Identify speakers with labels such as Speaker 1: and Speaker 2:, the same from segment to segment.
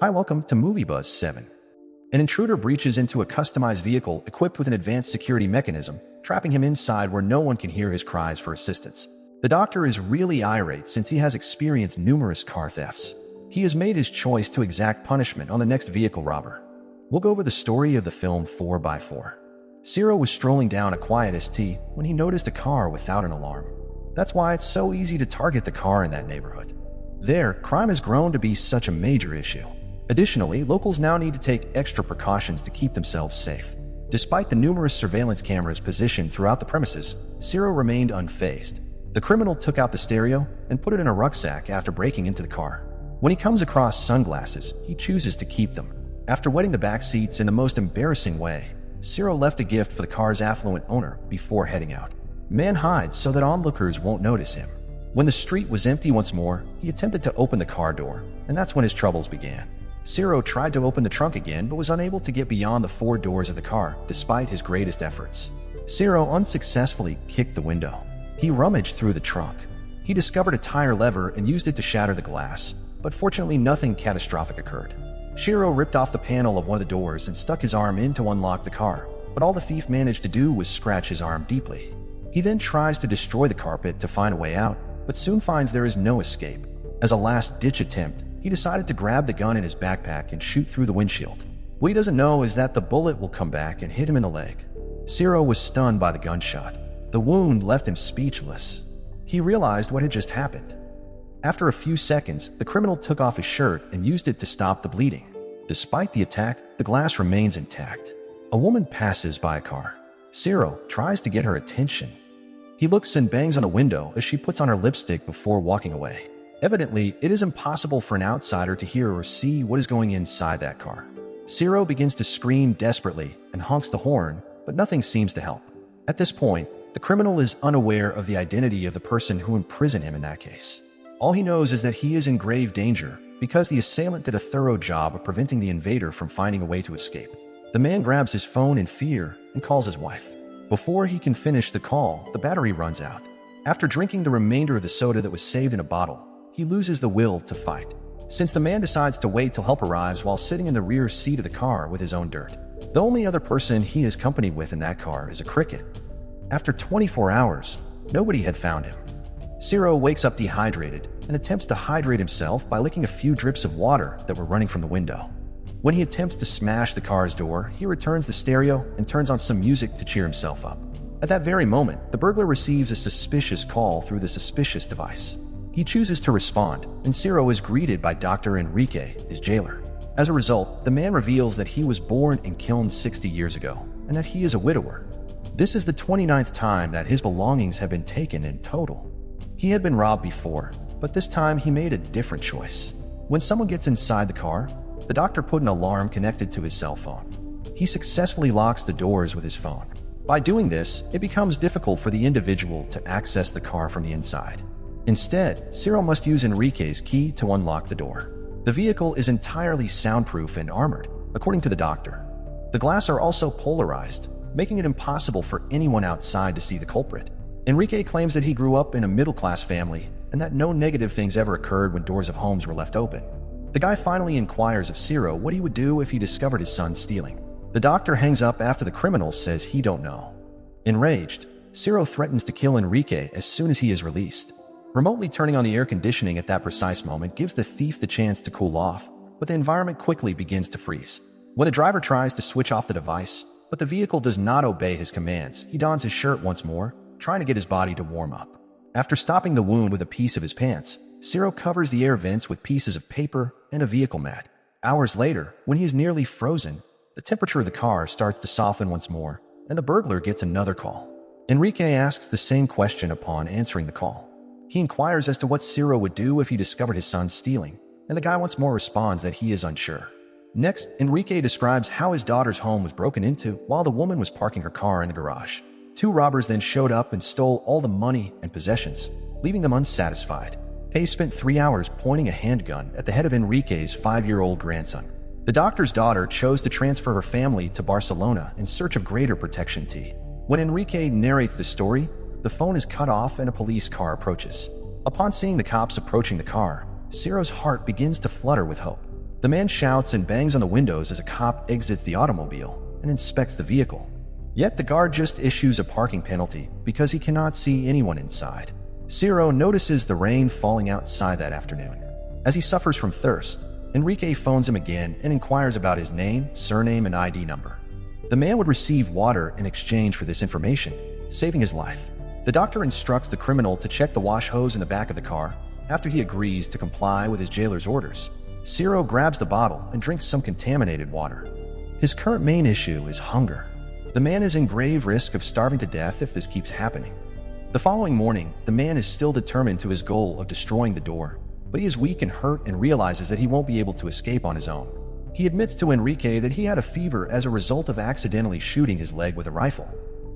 Speaker 1: Hi, welcome to Movie Buzz 7. An intruder breaches into a customized vehicle equipped with an advanced security mechanism, trapping him inside where no one can hear his cries for assistance. The doctor is really irate since he has experienced numerous car thefts. He has made his choice to exact punishment on the next vehicle robber. We'll go over the story of the film 4x4. Ciro was strolling down a quiet ST when he noticed a car without an alarm. That's why it's so easy to target the car in that neighborhood. There, crime has grown to be such a major issue. Additionally, locals now need to take extra precautions to keep themselves safe. Despite the numerous surveillance cameras positioned throughout the premises, Ciro remained unfazed. The criminal took out the stereo and put it in a rucksack after breaking into the car. When he comes across sunglasses, he chooses to keep them. After wetting the back seats in the most embarrassing way, Ciro left a gift for the car's affluent owner before heading out. Man hides so that onlookers won't notice him. When the street was empty once more, he attempted to open the car door, and that's when his troubles began. Ciro tried to open the trunk again but was unable to get beyond the 4 doors of the car despite his greatest efforts. Ciro unsuccessfully kicked the window. He rummaged through the trunk. He discovered a tire lever and used it to shatter the glass, but fortunately nothing catastrophic occurred. Ciro ripped off the panel of one of the doors and stuck his arm in to unlock the car, but all the thief managed to do was scratch his arm deeply. He then tries to destroy the carpet to find a way out, but soon finds there is no escape. As a last-ditch attempt, he decided to grab the gun in his backpack and shoot through the windshield. What he doesn't know is that the bullet will come back and hit him in the leg. Ciro was stunned by the gunshot. The wound left him speechless. He realized what had just happened. After a few seconds, the criminal took off his shirt and used it to stop the bleeding. Despite the attack, the glass remains intact. A woman passes by a car. Ciro tries to get her attention. He looks and bangs on a window as she puts on her lipstick before walking away. Evidently, it is impossible for an outsider to hear or see what is going inside that car. Ciro begins to scream desperately and honks the horn, but nothing seems to help. At this point, the criminal is unaware of the identity of the person who imprisoned him in that case. All he knows is that he is in grave danger because the assailant did a thorough job of preventing the invader from finding a way to escape. The man grabs his phone in fear and calls his wife. Before he can finish the call, the battery runs out. After drinking the remainder of the soda that was saved in a bottle, he loses the will to fight. Since the man decides to wait till help arrives while sitting in the rear seat of the car with his own dirt. The only other person he is company with in that car is a cricket. After 24 hours, nobody had found him. Ciro wakes up dehydrated and attempts to hydrate himself by licking a few drips of water that were running from the window. When he attempts to smash the car's door, he returns the stereo and turns on some music to cheer himself up. At that very moment, the burglar receives a suspicious call through the suspicious device. He chooses to respond, and Ciro is greeted by Dr. Enrique, his jailer. As a result, the man reveals that he was born in Kiln 60 years ago, and that he is a widower. This is the 29th time that his belongings have been taken in total. He had been robbed before, but this time he made a different choice. When someone gets inside the car, the doctor put an alarm connected to his cell phone. He successfully locks the doors with his phone. By doing this, it becomes difficult for the individual to access the car from the inside. Instead, Ciro must use Enrique's key to unlock the door. The vehicle is entirely soundproof and armored, according to the doctor. The glass are also polarized, making it impossible for anyone outside to see the culprit. Enrique claims that he grew up in a middle-class family and that no negative things ever occurred when doors of homes were left open. The guy finally inquires of Ciro what he would do if he discovered his son stealing. The doctor hangs up after the criminal says he don't know. Enraged, Ciro threatens to kill Enrique as soon as he is released. Remotely turning on the air conditioning at that precise moment gives the thief the chance to cool off, but the environment quickly begins to freeze. When the driver tries to switch off the device, but the vehicle does not obey his commands, he dons his shirt once more, trying to get his body to warm up. After stopping the wound with a piece of his pants, Ciro covers the air vents with pieces of paper and a vehicle mat. Hours later, when he is nearly frozen, the temperature of the car starts to soften once more, and the burglar gets another call. Enrique asks the same question upon answering the call. He inquires as to what Ciro would do if he discovered his son stealing, and the guy once more responds that he is unsure. Next, Enrique describes how his daughter's home was broken into while the woman was parking her car in the garage. 2 robbers then showed up and stole all the money and possessions, leaving them unsatisfied. Hayes spent 3 hours pointing a handgun at the head of Enrique's 5-year-old grandson. The doctor's daughter chose to transfer her family to Barcelona in search of greater protection. When Enrique narrates the story, the phone is cut off and a police car approaches. Upon seeing the cops approaching the car, Ciro's heart begins to flutter with hope. The man shouts and bangs on the windows as a cop exits the automobile and inspects the vehicle. Yet the guard just issues a parking penalty because he cannot see anyone inside. Ciro notices the rain falling outside that afternoon. As he suffers from thirst, Enrique phones him again and inquires about his name, surname, and ID number. The man would receive water in exchange for this information, saving his life. The doctor instructs the criminal to check the wash hose in the back of the car. After he agrees to comply with his jailer's orders, Ciro grabs the bottle and drinks some contaminated water. His current main issue is hunger. The man is in grave risk of starving to death if this keeps happening. The following morning, the man is still determined to his goal of destroying the door, but he is weak and hurt and realizes that he won't be able to escape on his own. He admits to Enrique that he had a fever as a result of accidentally shooting his leg with a rifle.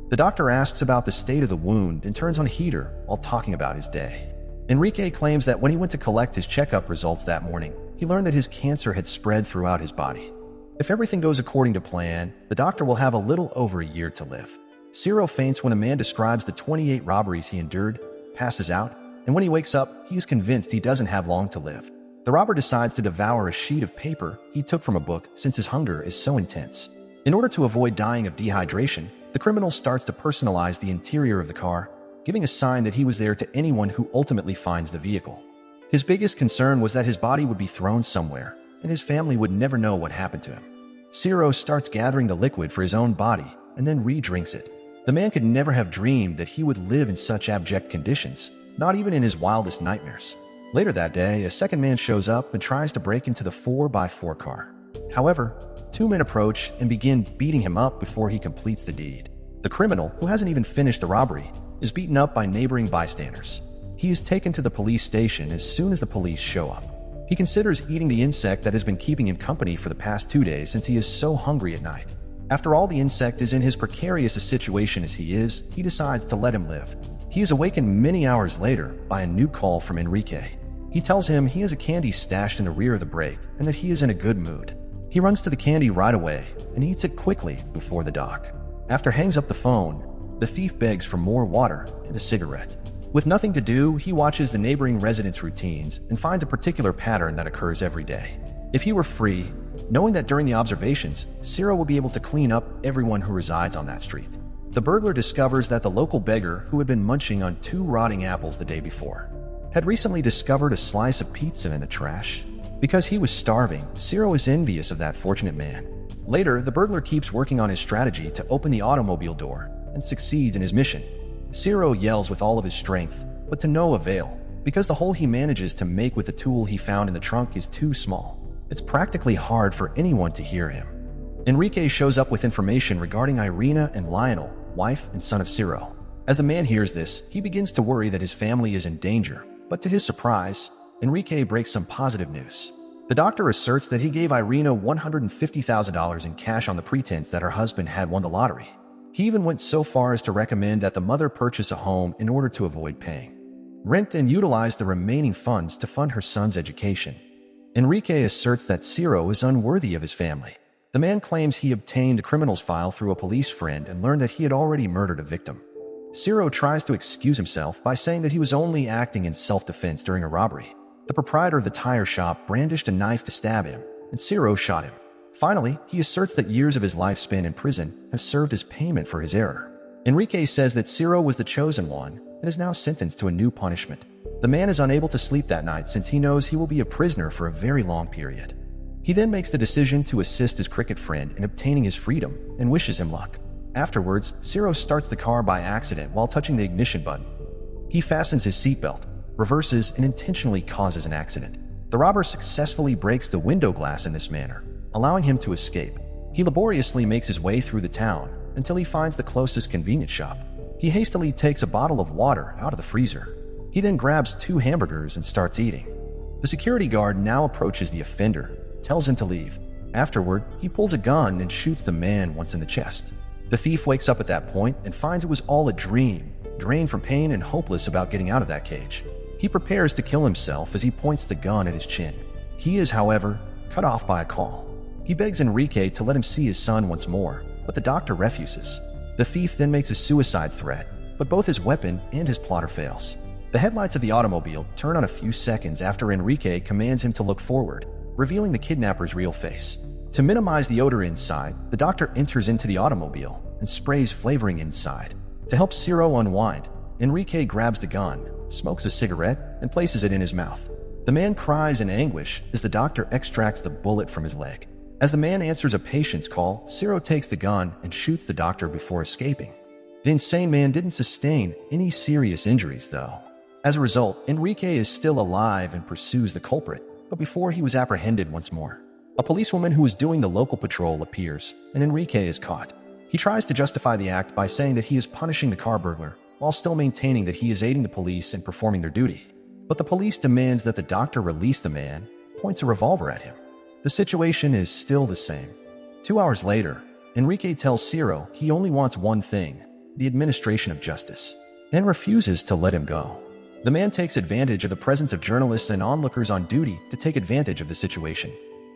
Speaker 1: The doctor asks about the state of the wound and turns on a heater while talking about his day. Enrique claims that when he went to collect his checkup results that morning, he learned that his cancer had spread throughout his body. If everything goes according to plan, the doctor will have a little over a year to live. Ciro faints when a man describes the 28 robberies he endured, passes out, and when he wakes up, he is convinced he doesn't have long to live. The robber decides to devour a sheet of paper he took from a book since his hunger is so intense. In order to avoid dying of dehydration, the criminal starts to personalize the interior of the car, giving a sign that he was there to anyone who ultimately finds the vehicle. His biggest concern was that his body would be thrown somewhere, and his family would never know what happened to him. Ciro starts gathering the liquid for his own body and then re-drinks it. The man could never have dreamed that he would live in such abject conditions, not even in his wildest nightmares. Later that day, a second man shows up and tries to break into the 4x4 car. However, two men approach and begin beating him up before he completes the deed. The criminal, who hasn't even finished the robbery, is beaten up by neighboring bystanders. He is taken to the police station as soon as the police show up. He considers eating the insect that has been keeping him company for the past 2 days since he is so hungry at night. After all, the insect is in as precarious a situation as he is, he decides to let him live. He is awakened many hours later by a new call from Enrique. He tells him he has a candy stashed in the rear of the brake and that he is in a good mood. He runs to the candy right away and eats it quickly before the dock. After hangs up the phone, the thief begs for more water and a cigarette. With nothing to do, he watches the neighboring residents' routines and finds a particular pattern that occurs every day. If he were free, knowing that during the observations, Ciro will be able to clean up everyone who resides on that street. The burglar discovers that the local beggar, who had been munching on 2 rotting apples the day before, had recently discovered a slice of pizza in the trash. Because he was starving, Ciro is envious of that fortunate man. Later, the burglar keeps working on his strategy to open the automobile door and succeeds in his mission. Ciro yells with all of his strength, but to no avail, because the hole he manages to make with the tool he found in the trunk is too small. It's practically hard for anyone to hear him. Enrique shows up with information regarding Irina and Lionel, wife and son of Ciro. As the man hears this, he begins to worry that his family is in danger, but to his surprise, Enrique breaks some positive news. The doctor asserts that he gave Irina $150,000 in cash on the pretense that her husband had won the lottery. He even went so far as to recommend that the mother purchase a home in order to avoid paying rent and utilize the remaining funds to fund her son's education. Enrique asserts that Ciro is unworthy of his family. The man claims he obtained a criminal's file through a police friend and learned that he had already murdered a victim. Ciro tries to excuse himself by saying that he was only acting in self-defense during a robbery. The proprietor of the tire shop brandished a knife to stab him, and Ciro shot him. Finally, he asserts that years of his life spent in prison have served as payment for his error. Enrique says that Ciro was the chosen one and is now sentenced to a new punishment. The man is unable to sleep that night since he knows he will be a prisoner for a very long period. He then makes the decision to assist his cricket friend in obtaining his freedom and wishes him luck. Afterwards, Ciro starts the car by accident while touching the ignition button. He fastens his seatbelt, reverses, and intentionally causes an accident. The robber successfully breaks the window glass in this manner, allowing him to escape. He laboriously makes his way through the town until he finds the closest convenience shop. He hastily takes a bottle of water out of the freezer. He then grabs 2 hamburgers and starts eating. The security guard now approaches the offender, tells him to leave. Afterward, he pulls a gun and shoots the man once in the chest. The thief wakes up at that point and finds it was all a dream, drained from pain and hopeless about getting out of that cage. He prepares to kill himself as he points the gun at his chin. He is, however, cut off by a call. He begs Enrique to let him see his son once more, but the doctor refuses. The thief then makes a suicide threat, but both his weapon and his plotter fails. The headlights of the automobile turn on a few seconds after Enrique commands him to look forward. revealing the kidnapper's real face. To minimize the odor inside, the doctor enters into the automobile and sprays flavoring inside. To help Ciro unwind, Enrique grabs the gun, smokes a cigarette, and places it in his mouth. The man cries in anguish as the doctor extracts the bullet from his leg. As the man answers a patient's call, Ciro takes the gun and shoots the doctor before escaping. The insane man didn't sustain any serious injuries, though. As a result, Enrique is still alive and pursues the culprit, but before he was apprehended once more, a policewoman who was doing the local patrol appears, and Enrique is caught. He tries to justify the act by saying that he is punishing the car burglar, while still maintaining that he is aiding the police in performing their duty. But the police demands that the doctor release the man, points a revolver at him. The situation is still the same. 2 hours later, Enrique tells Ciro he only wants one thing, the administration of justice, and refuses to let him go. The man takes advantage of the presence of journalists and onlookers on duty to take advantage of the situation.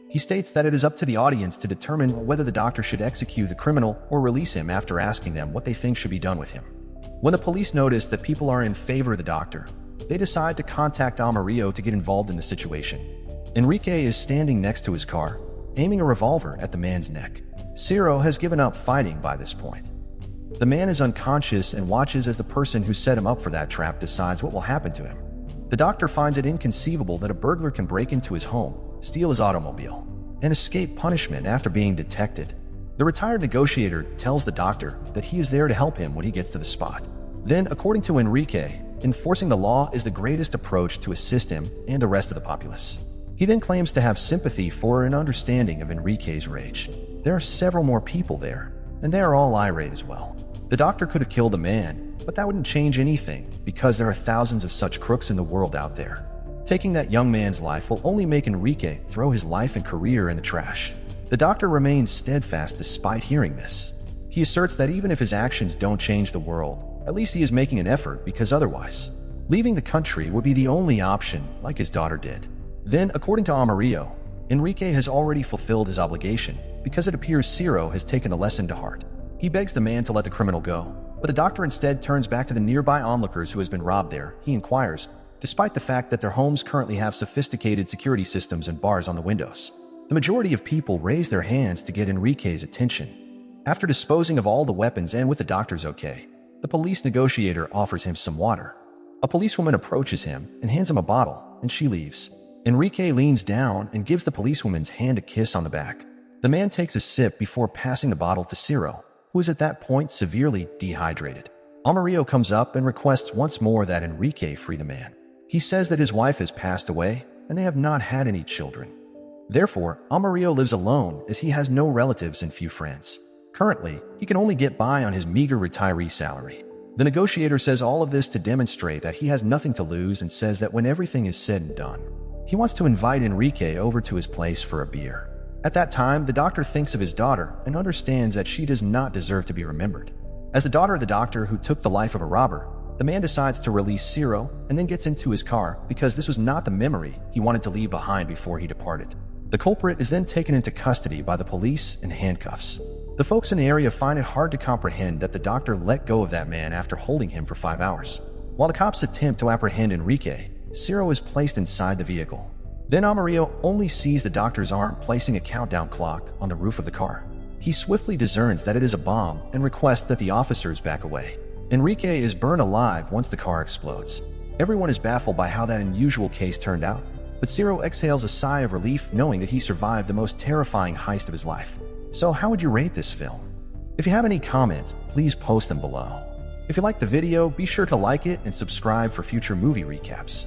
Speaker 1: He states that it is up to the audience to determine whether the doctor should execute the criminal or release him after asking them what they think should be done with him. When the police notice that people are in favor of the doctor, they decide to contact Amarillo to get involved in the situation. Enrique is standing next to his car, aiming a revolver at the man's neck. Ciro has given up fighting by this point. The man is unconscious and watches as the person who set him up for that trap decides what will happen to him. The doctor finds it inconceivable that a burglar can break into his home, steal his automobile, and escape punishment after being detected. The retired negotiator tells the doctor that he is there to help him when he gets to the spot. Then, according to Enrique, enforcing the law is the greatest approach to assist him and the rest of the populace. He then claims to have sympathy for and understanding of Enrique's rage. There are several more people there, and they are all irate as well. The doctor could have killed the man, but that wouldn't change anything because there are thousands of such crooks in the world out there. Taking that young man's life will only make Enrique throw his life and career in the trash. The doctor remains steadfast despite hearing this. He asserts that even if his actions don't change the world, at least he is making an effort because otherwise, leaving the country would be the only option like his daughter did. Then, according to Amarillo, Enrique has already fulfilled his obligation because it appears Ciro has taken the lesson to heart. He begs the man to let the criminal go, but the doctor instead turns back to the nearby onlookers who has been robbed there. He inquires, despite the fact that their homes currently have sophisticated security systems and bars on the windows. The majority of people raise their hands to get Enrique's attention. After disposing of all the weapons and with the doctor's okay, the police negotiator offers him some water. A policewoman approaches him and hands him a bottle, and she leaves. Enrique leans down and gives the policewoman's hand a kiss on the back. The man takes a sip before passing the bottle to Ciro, who is at that point severely dehydrated. Amarillo comes up and requests once more that Enrique free the man. He says that his wife has passed away and they have not had any children. Therefore, Amarillo lives alone as he has no relatives and few friends. Currently, he can only get by on his meager retiree salary. The negotiator says all of this to demonstrate that he has nothing to lose and says that when everything is said and done, he wants to invite Enrique over to his place for a beer. At that time, the doctor thinks of his daughter and understands that she does not deserve to be remembered. As the daughter of the doctor who took the life of a robber, the man decides to release Ciro and then gets into his car because this was not the memory he wanted to leave behind before he departed. The culprit is then taken into custody by the police in handcuffs. The folks in the area find it hard to comprehend that the doctor let go of that man after holding him for 5 hours. While the cops attempt to apprehend Enrique, Ciro is placed inside the vehicle. Then Amarillo only sees the doctor's arm placing a countdown clock on the roof of the car. He swiftly discerns that it is a bomb and requests that the officers back away. Enrique is burned alive once the car explodes. Everyone is baffled by how that unusual case turned out, but Ciro exhales a sigh of relief knowing that he survived the most terrifying heist of his life. So how would you rate this film? If you have any comments, please post them below. If you liked the video, be sure to like it and subscribe for future movie recaps.